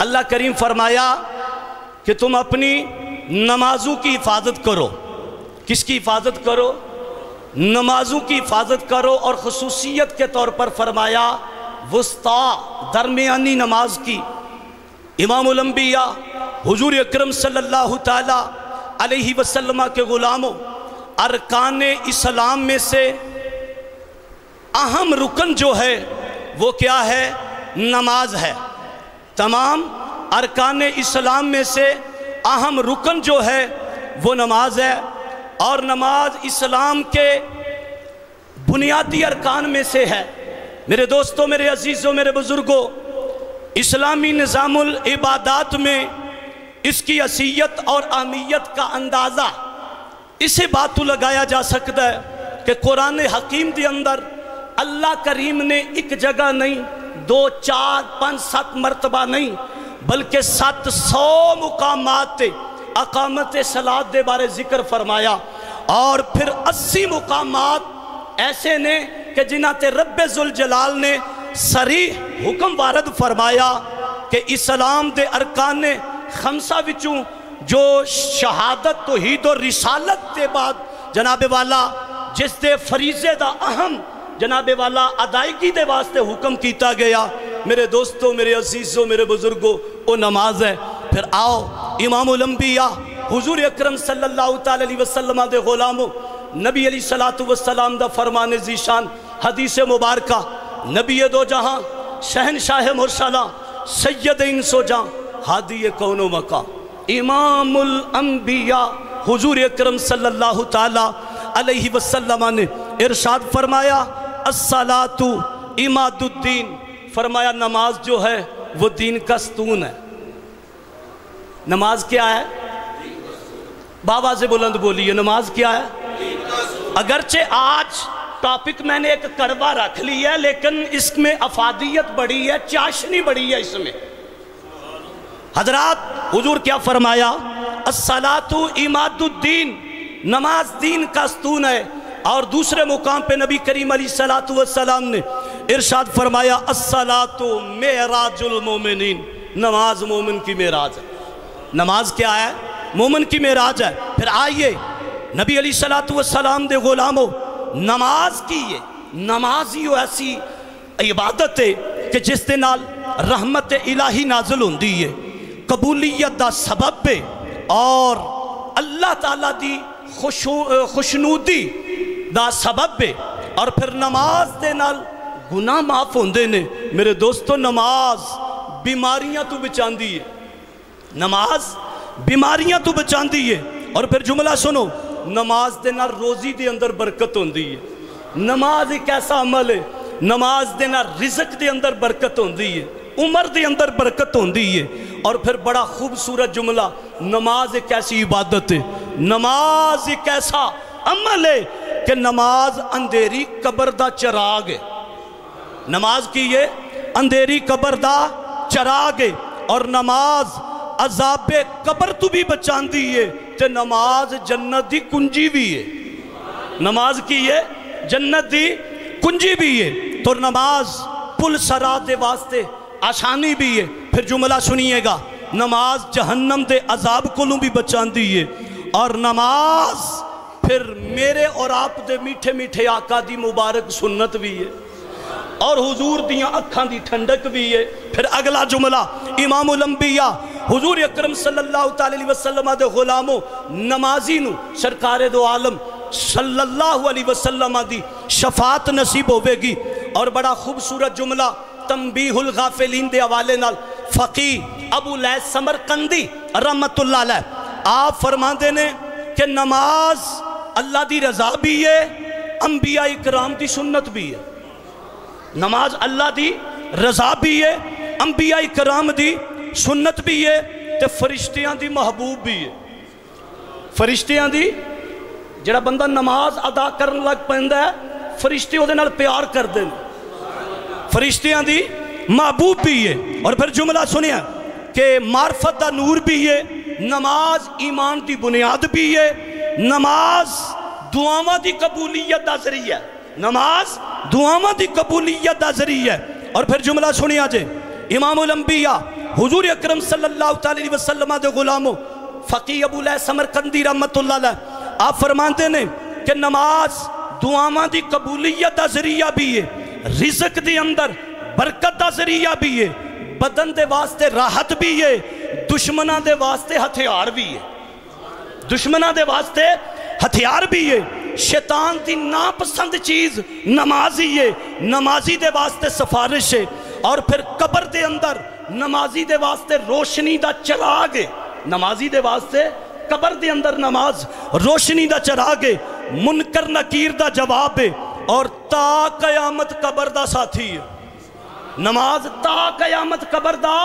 اللہ کریم فرمایا کہ تم اپنی نمازوں کی حفاظت کرو۔ کس کی حفاظت کرو؟ نمازوں کی حفاظت کرو، اور خصوصیت کے طور پر فرمایا وسطیٰ، درمیانی نماز کی۔ امام الانبیاء حضور اکرم صلی اللہ تعالیٰ علیہ وسلم کے غلاموں، ارکان اسلام میں سے اہم رکن جو ہے وہ کیا ہے؟ نماز ہے۔ تمام ارکان اسلام میں سے اہم رکن جو ہے وہ نماز ہے، اور نماز اسلام کے بنیادی ارکان میں سے ہے۔ میرے دوستوں، میرے عزیزوں، میرے بزرگوں، اسلامی نظام العبادات میں اس کی حیثیت اور اہمیت کا اندازہ اسے بات تو لگایا جا سکتا ہے کہ قرآن حکیم کے اندر اللہ کریم نے ایک جگہ نہیں، 2 4 5 7 مرتبہ نہیں، بلکہ 700 مقامات اقامت صلاۃ دے بارے ذکر فرمایا، اور پھر 80 مقامات ایسے نے کہ جنہاں تے رب ذوالجلال نے صریح حکم وارد فرمایا کہ اسلام دے ارکان خمسہ وچوں جو شہادت توحید اور رسالت دے بعد جناب والا جس دے فریضے دا اہم جناب والا ادائیگی دے واسطے حکم کیتا گیا، میرے دوستوں، میرے عزیزوں، میرے بزرگوں، وہ نماز ہے۔ پھر آؤ امام الانبیاء حضور اکرم صلی اللہ تعالی علیہ وسلم دے غلاموں، نبی علیہ السلام دا فرمان ذیشان حدیث مبارکہ، نبی دو جہاں، شہنشاہ مرسلہ، سید انس و جاں، ہادی کون و مکان، امام الانبیاء حضور اکرم صلی اللہ تعالی علیہ وسلم نے ارشاد فرمایا الصلاۃ عماد الدین، فرمایا نماز جو ہے وہ دین کا ستون ہے۔ نماز کیا ہے؟ بابا سے بلند بولیے، نماز کیا ہے؟ اگرچہ آج ٹاپک میں نے ایک کڑوا رکھ لی ہے، لیکن اس میں افادیت بڑی ہے، چاشنی بڑی ہے اس میں۔ حضرات حضور کیا فرمایا؟ الصلاۃ عماد الدین، نماز دین کا ستون ہے۔ اور دوسرے مقام پہ نبی کریم علیہ السلام نے ارشاد فرمایا الصلاۃ معراج المومنین، نماز مومن کی معراج ہے۔ نماز کیا ہے؟ مومن کی معراج ہے۔ پھر آئیے نبی علیہ السلام دے غلاموں، نماز کی یہ نماز ہی ایسی عبادت ہے کہ جس دے نال رحمت الہی نازل ہوندی ہے، قبولیت دا سبب ہے، اور اللہ تعالیٰ دی خوشنودی دا سبب ہے، اور پھر نماز دے نال گناہ معاف ہوندے نے۔ میرے دوستو، نماز بیماریاں تو بچاندی ہے، نماز بیماریاں تو بچاندی ہے۔ اور پھر جملہ سنو، نماز دے نال روزی دے اندر برکت ہوندی ہے۔ نماز ایک ایسا عمل ہے، نماز دے نال رزق دے اندر برکت ہوندی ہے، عمر دے اندر برکت ہوندی ہے۔ اور پھر بڑا خوبصورت جملہ، نماز ایک ایسی عبادت ہے، نماز ایک ایسا عمل ہے کہ نماز اندھیری قبر دا چراغ ہے۔ نماز کی یہ اندھیری قبر دا چراغ ہے، اور نماز عذاب قبر تو بھی بچاندی ہے، تے نماز جنت دی کنجی بھی ہے۔ نماز کی یہ جنت دی کنجی بھی ہے، تو نماز پل صراط دے واسطے آسانی بھی ہے۔ پھر جملہ سنیے گا، نماز جہنم دے عذاب کولوں بھی بچاندی ہے، اور نماز پھر میرے اور آپ دے میٹھے میٹھے آقا دی مبارک سنت بھی ہے، اور حضور دیاں اکھاں دی ٹھنڈک بھی ہے۔ پھر اگلا جملہ، امام الانبیاء حضور اکرم صلی اللہ تعالی علیہ وسلم دے غلاموں، نمازی نو سرکار دو عالم صلی اللہ علیہ وسلم دی شفاعت نصیب ہوئے گی۔ اور بڑا خوبصورت جملہ تنبیہ الغافلین دے حوالے نال فقیہ ابو لیث سمرقندی رحمت اللہ علیہ آپ فرماندے نے کہ نماز اللہ دی رضا بھی ہے، انبیاء اکرام دی سنت بھی ہے۔ نماز اللہ دی رضا بھی ہے، انبیاء اکرام دی سنت بھی ہے، تے فرشتیاں دی محبوب بھی ہے۔ فرشتیاں دی جڑا بندہ نماز ادا کرن لگ پہندہ ہے، فرشتے ہو دے نال پیار کر دیں، فرشتیاں دی محبوب بھی ہے۔ اور پھر جملہ سنیا کہ معرفت دا نور بھی ہے، نماز ایمان دی بنیاد بھی ہے، نماز دعاواں دی قبولیت دا ذریعہ ہے، نماز دعاواں دی قبولیت دا ذریعہ ہے۔ اور پھر جملہ سنیا جے، امام الانبیاء حضور اکرم صلی اللہ علیہ وسلم دے غلاموں فقی ابو لہ سمرقندی رحمت اللہ علیہ آپ فرماندے نے کہ نماز دعاواں دی قبولیت دا ذریعہ بھی ہے، رزق دی اندر برکت دا ذریعہ بھی ہے، بدن دے واسطے راحت بھی ہے، دشمنہ دے واسطے ہتھیار بھی ہے، دشمنہ دے واسطے ہتھیار بھی ہے۔ شیطان دی ناپسند چیز نمازی ہے، نمازی دے واسطے سفارش ہے، اور پھر قبر دے اندر نمازی دے واسطے روشنی دا چراغ ہے، نمازی دے واسطے قبر دے اندر نماز روشنی دا چراغ ہے، منکر نکیر دا جواب ہے، اور تا قیامت قبر دا ساتھی ہے، نماز تا قیامت قبر دا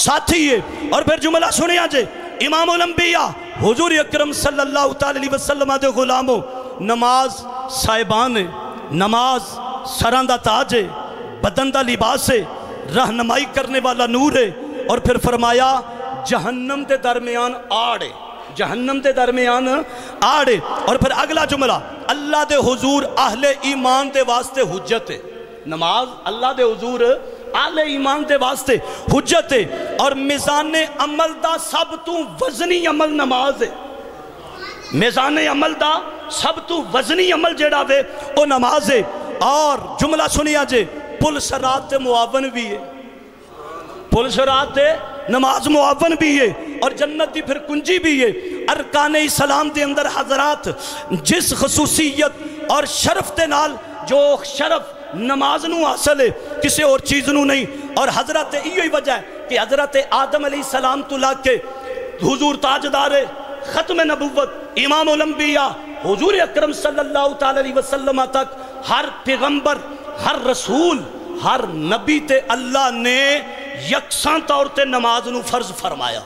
ساتھی ہے۔ اور پھر جملہ سنیا جے امام الانبیاء حضور اکرم صلی اللہ علیہ وسلم دے غلاموں نماز صاحبان ہے، نماز سراں دا تاج ہے، بدن دا لباس ہے، رہنمائی کرنے والا نور ہے۔ اور پھر فرمایا جہنم دے درمیان آڑے، جہنم دے درمیان آڑے۔ اور پھر اگلا جملہ اللہ دے حضور اہل ایمان دے واسطے حجت ہے، نماز اللہ دے حضور اہل ایمان دے واسطے حجت ہے، اور میزان عمل دا سب تو وزنی عمل نماز ہے، میزان عمل دا سب تو وزنی عمل جیڑا وے او نماز ہے۔ اور جملہ سنیا جے پل صراط معاون بھی ہے، پل صراط نماز معاون بھی ہے، اور جنت دی پھر کنجی بھی ہے۔ ارکان اسلام دے اندر حضرات جس خصوصیت اور شرف دے نال جو شرف نماز نو حاصل ہے کسی اور چیز نو نہیں، اور حضرت یہ وجہ ہے کہ حضرت آدم علیہ السلام تو لا کے حضور تاجدار ختم نبوت امام الانبیاء حضور اکرم صلی اللہ علیہ وسلم تک ہر پیغمبر، ہر رسول، ہر نبی تے اللہ نے یکساں طور تے نماز نو فرض فرمایا۔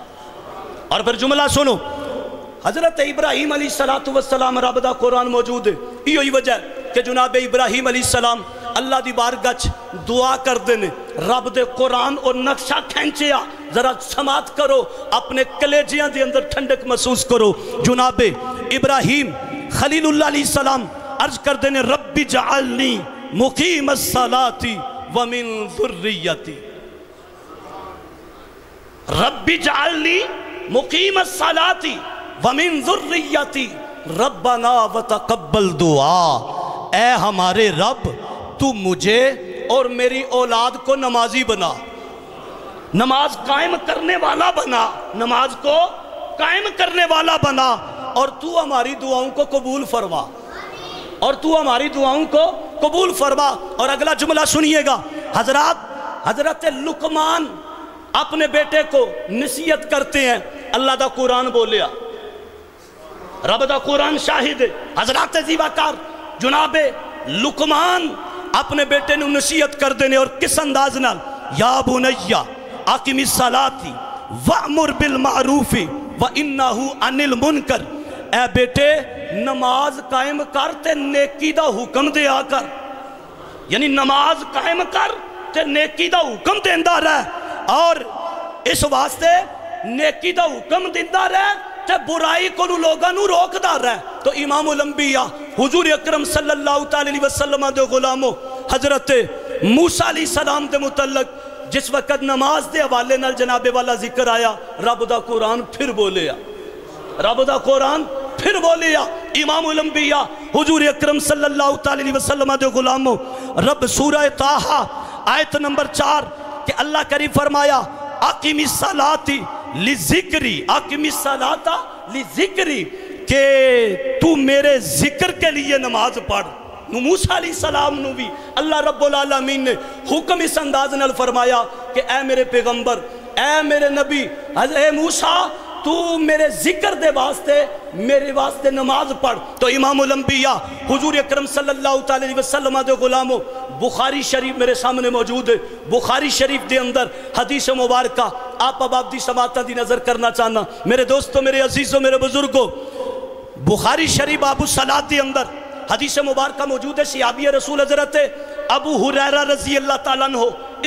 اور پھر جملہ سنو حضرت ابراہیم علیہ السلام رب دا قرآن موجود ہے، یہ وجہ ہے کہ جناب ابراہیم علیہ السلام اللہ دی بارگاہ دعا کر دینے رب دے قرآن اور نقشہ کھینچیا، ذرا سماعت کرو، اپنے کلیجیاں دے اندر ٹھنڈک محسوس کرو۔ جناب ابراہیم خلیل اللہ علیہ السلام عرض کر دینے رب جعلنی مقیم الصلاة ومن ذریتی، رب جعلنی مقیم الصلاة ومن ذریتی ربنا وتقبل دعا، اے ہمارے رب تو مجھے اور میری اولاد کو نمازی بنا، نماز قائم کرنے والا بنا، نماز کو قائم کرنے والا بنا، اور تو ہماری دعاؤں کو قبول فرما، اور تو ہماری دعاؤں کو قبول فرما۔ اور اگلا جملہ سنیے گا حضرت لقمان اپنے بیٹے کو نصیحت کرتے ہیں، اللہ دا قرآن بولیا، رب دا قرآن شاہد ہے۔ حضرات زیباکار جناب لقمان اپنے بیٹے نے نصیحت کر دینے، اور کس انداز نال یا بنیا اقم الصلاۃ وامر بالمعروف وانہ عن المنکر، اے بیٹے نماز قائم کر تے نیکی دا حکم دیا کر، یعنی نماز قائم کر تے نیکی دا حکم دیندہ رہ، اور اس واسطے نیکی دا حکم دیندہ رہ تے برائی کو لوگاں نو روک دا رہ۔ تو امام الانبیاء حضور اکرم صلی اللہ علیہ وسلم دے غلاموں حضرت موسیٰ علیہ السلام دے متعلق جس وقت نماز دے حوالے نال جناب والا ذکر آیا، رب دا قرآن پھر بولیا، رب دا قرآن پھر بولیا۔ امام الانبیاء حضور اکرم صلی اللہ علیہ وسلم دے غلاموں رب سورہ طٰہٰ آیت نمبر 4 کہ اللہ کریم فرمایا اقم الصلاۃ لذکری، اقم الصلاۃ لذکری، کہ تو میرے ذکر کے لیے نماز پڑھ۔ موسیٰ علیہ السلام نو بھی اللہ رب العالمین نے حکم اس انداز نال فرمایا کہ اے میرے پیغمبر، اے میرے نبی، اے موسیٰ تو میرے ذکر دے واسطے میرے واسطے نماز پڑھ۔ تو امام الانبیاء حضور اکرم صلی اللہ علیہ وسلم دے غلاموں بخاری شریف میرے سامنے موجود ہے، بخاری شریف دے اندر حدیث مبارکہ آپ اب دی سماعتہ دی نظر کرنا چاہنا میرے دوستوں، میرے عزیزوں، میرے بزرگوں۔ بخاری شریف باب الصلاۃ دے اندر حدیث مبارکہ موجود ہے، صحابی رسول حضرت ابو ہریرہ رضی اللہ تعالیٰ عنہ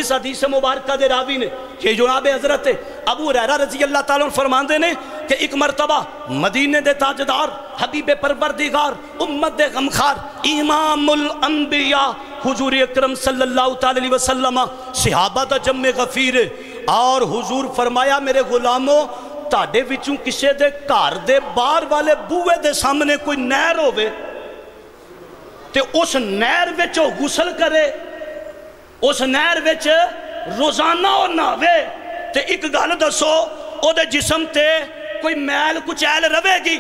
اس حدیث مبارکہ دے راوی نے کہ جناب حضرت ابو ہریرہ رضی اللہ تعالیٰ عنہ فرماندے نے کہ ایک مرتبہ مدینے دے تاجدار حبیب پروردگار امت دے غمخار امام الانبیاء حضور اکرم صلی اللہ علیہ وسلم صحابہ دا جمع غفیر اور حضور فرمایا میرے غلاموں تاڑے وچوں کسے دے گھر دے باہر والے بوئے دے سامنے کوئی نہر ہوئے تے اس نہر وچ غسل کرے اس نہر وچ روزانہ اور ناوے تے ایک گل دسو او دے جسم تے کوئی میل کچیل روے گی؟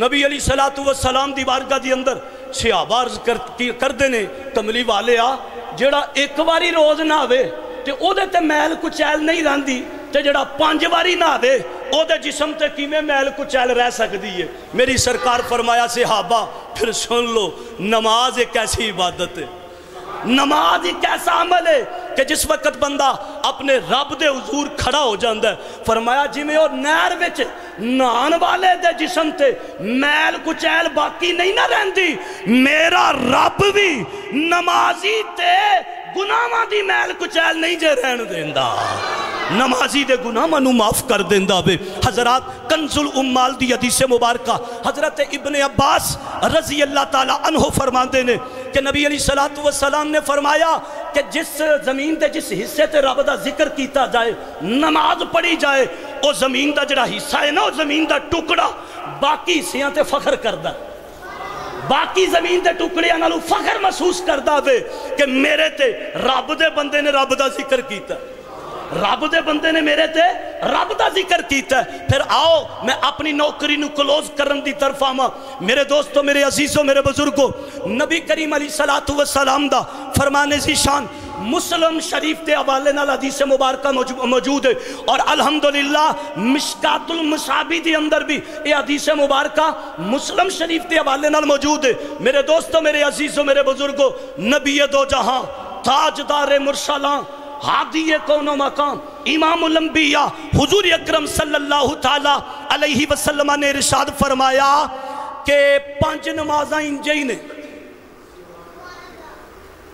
نبی علیہ السلام دی بارگاہ دی اندر صحابہ عرض کر دینے کملی والے جڑا ایک واری روز ناوے تے او دے تے میل کچیل نہیں رہندی تے جڑا 5 واری ناوے او دے جسم تے کیویں میل کچیل رہ سکدی ہے؟ میری سرکار فرمایا صحابہ پھر سن لو نماز ایک ایسی عبادت ہے، نماز ایک ایسا عمل ہے کہ جس وقت بندہ اپنے رب دے حضور کھڑا ہو جاندہ ہے فرمایا جی میں اور نہر وچ نہان والے دے جسم تے میل کچیل باقی نہیں نہ رہندی، میرا رب بھی نمازی تے گناہاں دی میل کچیل نہیں جے رہن دیندا، نمازی دے گناہاں نو معاف کر دیندا بے۔ حضرات کنز الامال دی حدیث مبارکہ حضرت ابن عباس رضی اللہ تعالیٰ عنہ فرماندے نے کہ نبی علیہ السلام نے فرمایا کہ جس زمین دے جس حصے تے رب دا ذکر کیتا جائے نماز پڑھی جائے او زمین دا جڑا حصہ ہے نا او زمین دا ٹکڑا باقی حصیاں تے فخر کردہ، باقی زمین دے ٹکڑے انہوں فخر محسوس کردہ بے کہ میرے تے رب دے بندے نے رب دا ذکر کیتا، رب دے بندے نے میرے تے رب دا ذکر کیتا ہے۔ پھر آؤ میں اپنی نوکری نو کلوز کرن دی طرف آما، میرے دوستو میرے عزیزو میرے بزرگو، نبی کریم علیہ السلام دا فرمان ذیشان مسلم شریف دے حوالے نال حدیث مبارکہ موجود ہے، اور الحمدللہ مشکات المصابی دی اندر بھی یہ حدیث مبارکہ مسلم شریف دے حوالے نال موجود ہے۔ میرے دوستو میرے عزیزو میرے بزرگو، نبی دو جہاں تاجدار مرسلاں ہادی کون و مقام امام الانبیاء حضور اکرم صلی اللہ تعالیٰ علیہ وسلم نے ارشاد فرمایا کہ 5 نمازاں انجئی نے،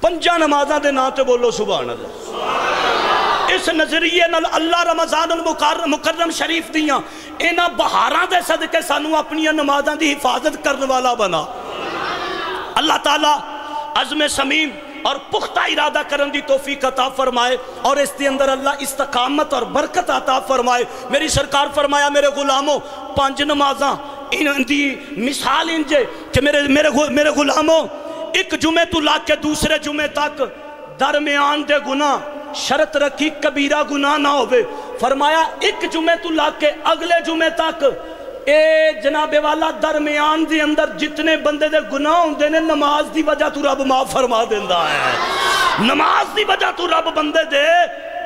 5 نمازاں دے نام تے بولو سبحان اللہ۔ اس نظریے نال اللہ رمضان المکرم شریف دیاں اینا بہاراں دے صدقے سانو اپنی نمازاں دی حفاظت کرنے والا بنا۔ اللہ تعالیٰ عزم سمیم اور پختہ ارادہ کرن دی توفیق عطا فرمائے اور اس دے اندر اللہ استقامت اور برکت عطا فرمائے۔ میری سرکار فرمایا میرے غلاموں 5 نمازاں ان دی مثال انجے کہ میرے غلاموں ایک جمعے تو لا کے دوسرے جمعے تک درمیان دے گناہ شرط رکھی کبیرہ گناہ نہ ہوئے، فرمایا ایک جمعے تو لا کے اگلے جمعے تک اے جناب والا درمیان دی اندر جتنے بندے دے گناہ ہوندے نے نماز دی وجہ تو رب معاف فرما دیندہ ہے، نماز دی وجہ تو رب بندے دے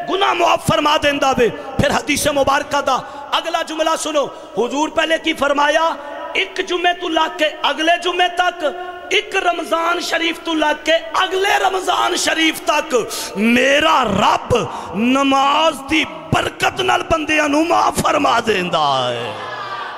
گناہ معاف فرما دیندہ بے۔ پھر حدیث مبارکہ دا اگلا جملہ سنو، حضور پہلے کی فرمایا ایک جمعے تو لا کے اگلے جمعے تک، ایک رمضان شریف تو لا کے اگلے رمضان شریف تک میرا رب نماز دی برکت نال بندیاں نو معاف فرما دیندہ ہے،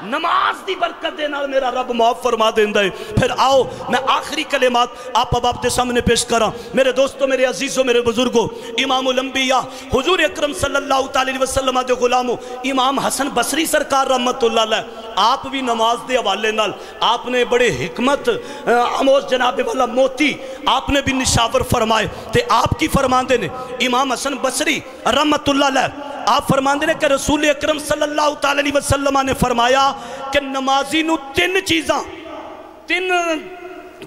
نماز دی برکت دے نال میرا رب معاف فرما دیندہ ہے۔ پھر آؤ میں آخری کلمات آپ اب آپ دے سامنے پیش کراں۔ میرے دوستو میرے عزیزو میرے بزرگو، امام الانبیاء حضور اکرم صلی اللہ علیہ وسلم دے غلامو امام حسن بصری سرکار رحمت اللہ علیہ آپ بھی نماز دے حوالے نال آپ نے بڑے حکمت آموز جناب والا موتی آپ نے بھی نشاور فرمائے تے آپ کی فرماندے نے امام حسن بصری رحمت اللہ علیہ آپ فرماندے نے کہ رسول اکرم صلی اللہ علیہ وسلم نے فرمایا کہ نمازی نو 3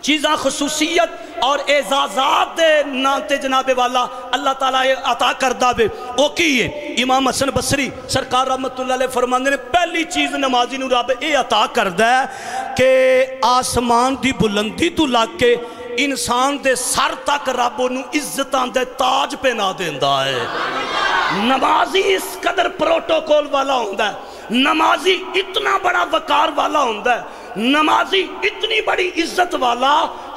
چیزاں خصوصیت اور اعزازات دے نانتے جناب والا اللہ تعالیٰ عطا کردہ بے او کی ہے۔ امام حسن بصری سرکار رحمت اللہ علیہ فرماندے نے پہلی چیز نمازی نو رب اے عطا کردہ ہے کہ آسمان دی بلندی تو لاگ کے انسان دے سر تک رب انہوں عزتان دے تاج پہنا دیندہ ہے۔ نمازی اس قدر پروٹوکول والا ہوندہ ہے، نمازی اتنا بڑا وقار والا ہوندہ ہے، نمازی اتنی بڑی عزت والا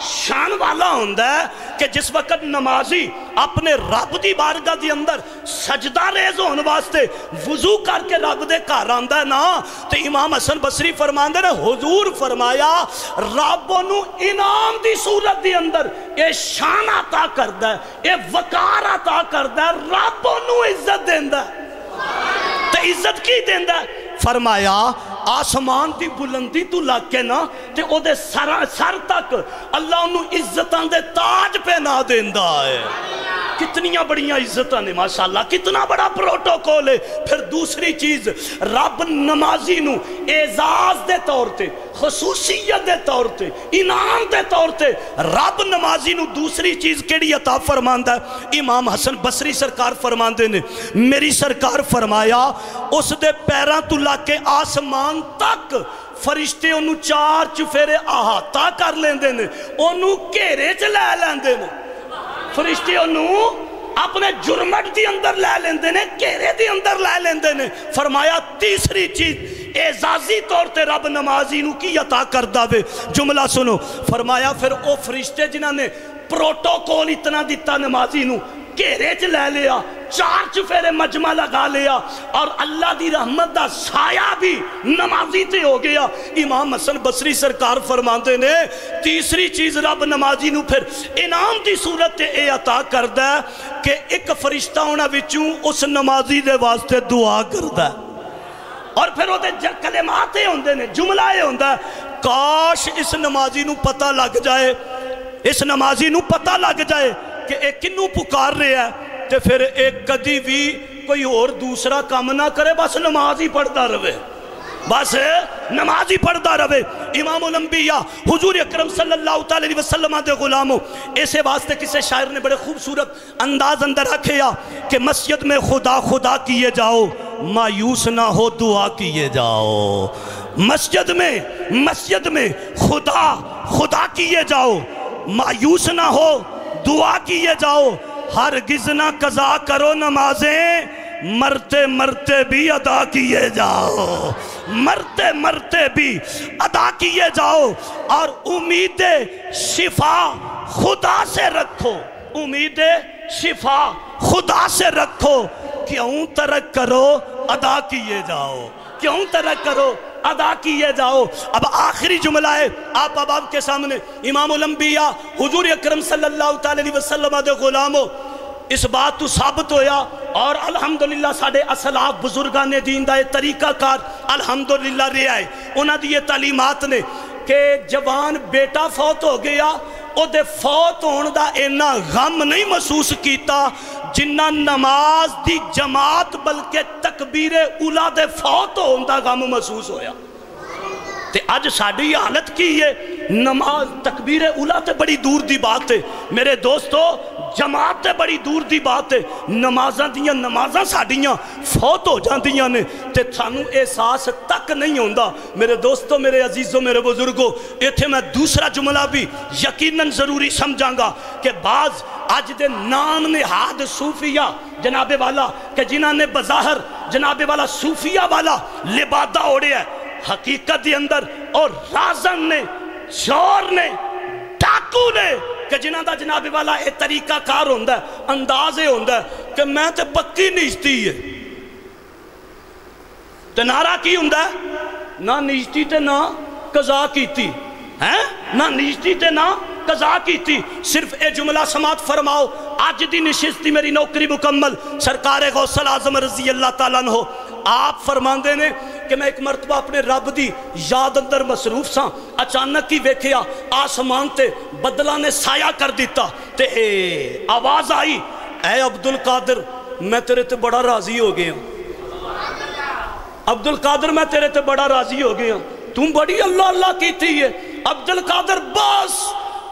شان والا ہوندہ ہے کہ جس وقت نمازی اپنے رب دی بارگاہ دی اندر سجدہ ریز ہونے واسطے وضو کر کے رب دے گھر آندہ ہے نا تو امام حسن بصری فرماندے نے حضور فرمایا رب انہوں انعام دی صورت دی اندر اے شان عطا کردہ ہے، اے وقار عطا کردہ ہے، رب انہوں عزت دیندہ ہے۔ تو عزت کی دیندہ ہے؟ فرمایا آسمان دی بلندی تو لگ کے نا تے او دے سر تک اللہ انہوں عزتاں دے تاج پہ نہ دیندہ ہے۔ کتنیاں بڑیاں عزتاں نے ماشاءاللہ، کتنا بڑا پروٹوکول ہے۔ پھر دوسری چیز، رب نمازی نو اعزاز دے طور تے، خصوصیت دے طور تے، انعام دے طور تے رب نمازی نو دوسری چیز کیڑی عطا فرماندا ہے؟ امام حسن بصری سرکار فرماندے نے، میری سرکار فرمایا اس دے پیراں تو لا کے آسمان تک فرشتے انہوں چار چفیرے احاطہ کر لیندے نے، انہوں گھیرے چ لے لیندے نے، فرشتے انہوں اپنے جرمٹ دی اندر لے لیندے نے، گھیرے دی اندر لے لیندے نے۔ فرمایا تیسری چیز اعزازی طور تے رب نمازی نو کی عطا کر داوے، جملہ سنو، فرمایا پھر او فرشتے جنہاں نے پروٹوکول اتنا دیتا نمازی نو، گھیرے چ لے لیا، چار چفیرے مجمع لگا لیا، اور اللہ دی رحمت دا سایہ بھی نمازی تے ہو گیا۔ امام حسن بصری سرکار فرماندے نے تیسری چیز رب نمازی نو پھر انعام دی صورت تے اے عطا کردہ ہے کہ ایک فرشتہ ہونا وچوں اس نمازی دے واسطے دعا کردہ ہے، اور پھر وہ دے کلمات ہوندے نے، جملہ ہوندہ ہے، کاش اس نمازی نو پتہ لگ جائے، اس نمازی نو پتہ لگ جائے کہ ایک کنوں پکار رہے ہے، تے پھر ایک کدی بھی کوئی اور دوسرا کام نہ کرے، بس نماز ہی پڑھتا رہے، بس نماز ہی پڑھتا رہے۔ امام الانبیاء حضور اکرم صلی اللہ علیہ وسلم دے غلاموں، ایسے واسطے کسے شاعر نے بڑے خوبصورت انداز اندر رکھیا کہ مسجد میں خدا خدا کیے جاؤ، مایوس نہ ہو دعا کیے جاؤ، مسجد میں خدا خدا کیے جاؤ، مایوس نہ ہو دعا کیے جاؤ، ہرگز نہ قضا کرو نمازیں، مرتے مرتے بھی ادا کیے جاؤ، مرتے مرتے بھی ادا کیے جاؤ، اور امید شفا خدا سے رکھو، امید شفا خدا سے رکھو، کیوں ترک کرو ادا کیے جاؤ، کیوں ترک کرو ادا کیے جاؤ۔ اب آخری جملہ ہے آپ اب کے سامنے، امام الانبیاء حضور اکرم صلی اللہ علیہ وسلم دے غلاموں، اس بات تو ثابت ہویا، اور الحمدللہ ساڑھے اسلاف بزرگان دین دا یہ طریقہ کار الحمدللہ رہا ہے، انہاں دی یہ تعلیمات نے کہ جوان بیٹا فوت ہو گیا، او دے فوت ہون دا اینا غم نہیں محسوس کیتا جنہ نماز دی جماعت بلکہ تکبیر اولا دے فوت ہون دا غم محسوس ہویا۔ تے آج ساڑھی حالت کی یہ نماز تکبیر اولا تے بڑی دور دی بات ہے، میرے دوستو جماعت تے بڑی دور دی بات ہے، نمازاں ساڑھیاں فوت ہو جاندیاں نے تے تھانو احساس تک نہیں ہوندہ۔ میرے دوستو، میرے عزیزوں، میرے بزرگوں، ایتھے میں دوسرا جملہ بھی یقیناً ضروری سمجھاں گا کہ بعض آج دے نام نہاد صوفیہ جناب والا کہ جنہاں نے بظاہر جناب والا صوفیہ والا لبادہ اوڑے ہے، حقیقت دی اندر اور رازن نے، شور نے، ڈاکو نے کہ جنہاں دا جناب والا ایک طریقہ کار ہوندہ ہے، اندازے ہوندہ ہے کہ میں تے پکی نیشتی ہے، تے نعرہ کی ہوندہ ہے، نہ نیشتی تے نہ قضا کیتی، نہ نیشتی تے نہ قضا کیتی، صرف اے جملہ سماعت فرماؤ، آج دی نشستی میری نوکری مکمل، سرکار غوث الاعظم رضی اللہ تعالیٰ عنہ آپ فرماندے نے کہ میں ایک مرتبہ اپنے رب دی یاد اندر مصروف ساں، اچانک ہی ویکھیا آسمان تے بدلہ نے سایہ کر دیتا تے آواز آئی، اے عبدالقادر میں تیرے تے بڑا راضی ہو گیا ہوں، عبدالقادر میں تیرے تے بڑا راضی ہو گیا ہوں، تم بڑی اللہ اللہ کی تھی ہے عبدالقادر، بس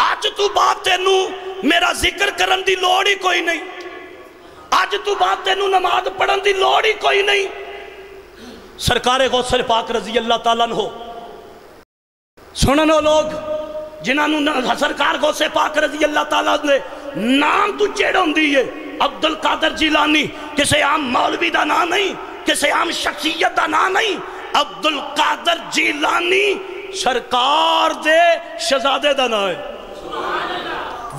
آج تو بات تینو میرا ذکر کرن دی لوڑ ہی کوئی نہیں، آج تو بات تینو نماز پڑھن دی لوڑ ہی کوئی نہیں۔ سرکار غوث پاک رضی اللہ تعالیٰ عنہ سننو لوگ جنہاں سرکار غوث پاک رضی اللہ تعالیٰ عنہ نام تو چیڑھوں دیئے، عبدالقادر جیلانی کسے عام مولوی دا نا نہیں، کسے عام شخصیت دا نا نہیں، عبدالقادر جیلانی سرکار دے شہزادے دا نا ہے،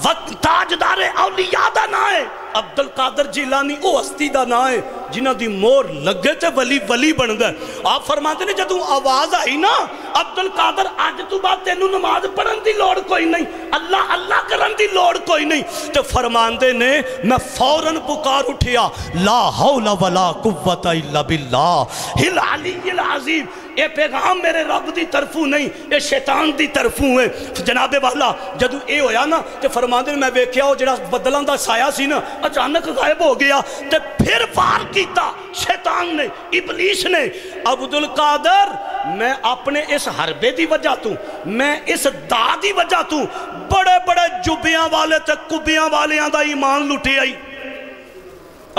وقت تاجدار اولیاء دا نا ہے، عبدالقادر جیلانی او ہستی دا نا ہے جنہاں دی مور لگے تے ولی ولی بن گئے۔ آپ فرماتے ہیں جدوں آواز آئی نا عبدالقادر آج تو بات تینو نماز پڑھن دی لوڑ کوئی نہیں، اللہ اللہ کرن دی لوڑ کوئی نہیں، تو فرماندے نے میں فوراً پکار اٹھیا لا حول ولا قوت الا باللہ، ہل العلی العظیم، اے پیغام میرے رب دی طرفوں نہیں، اے شیطان دی طرفوں ہے۔ جناب والا جدو اے ہویا نا تے فرماندے میں ویکھیا او جڑا بدلاں دا سایہ سی نا اچانک غائب ہو گیا، تے پھر وار کیتا شیطان نے، ابلیس نے، عبدالقادر میں اپنے اس حربے دی وجہ تو، میں اس دا دی وجہ تو بڑے بڑے جبیاں والے تے کبیاں والیاں دا ایمان لٹی آئی۔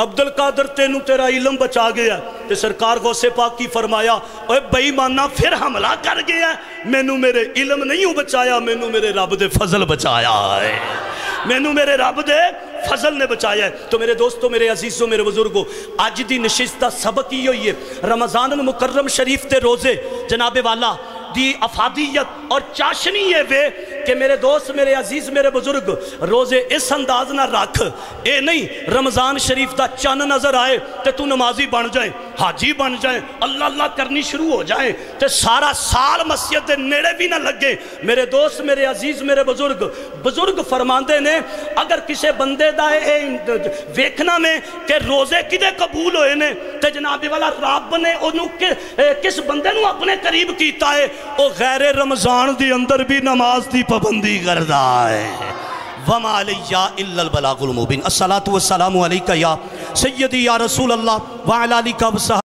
عبدالقادر تینوں تیرا علم بچا گیا، تے سرکار غوث پاک کی فرمایا اے بے ایمانہ پھر حملہ کر گیا، مینوں میرے علم نہیں بچایا، مینوں میرے رب دے فضل بچایا ہے، مینوں میرے رب دے فضل نے بچایا ہے۔ تو میرے دوستو، میرے عزیزوں، میرے بزرگوں، آج دی نشستہ سبق ہی ہوئی ہے رمضان المکرم شریف تے روزے جناب والا دی افادیت اور چاشنی یہ وے کہ میرے دوست، میرے عزیز، میرے بزرگ روزے اس انداز نہ رکھ، اے نہیں رمضان شریف دا چند نظر آئے تے تو نمازی بن جائے، حاجی بن جائے، اللہ اللہ کرنی شروع ہو جائے تے سارا سال مسجد دے نیڑے بھی نہ لگے۔ میرے دوست، میرے عزیز، میرے بزرگ فرماندے نے اگر کسے بندے دا ویکھنا میں کہ روزے کدے قبول ہوئے نے تے جناب والا رب نے انہوں کس بندے نو اپنے قریب کیتا ہے، او غیر رمضان دی اندر بھی نماز دی پابندی کردا ہے۔ وَمَا عَلَيَّ إِلَّا الْبَلَاغُ الْمُبِينُ۔ الصلاة والسلام علیکہ یا سیدی یا رسول اللہ وعلی آلِکَ وصحبہ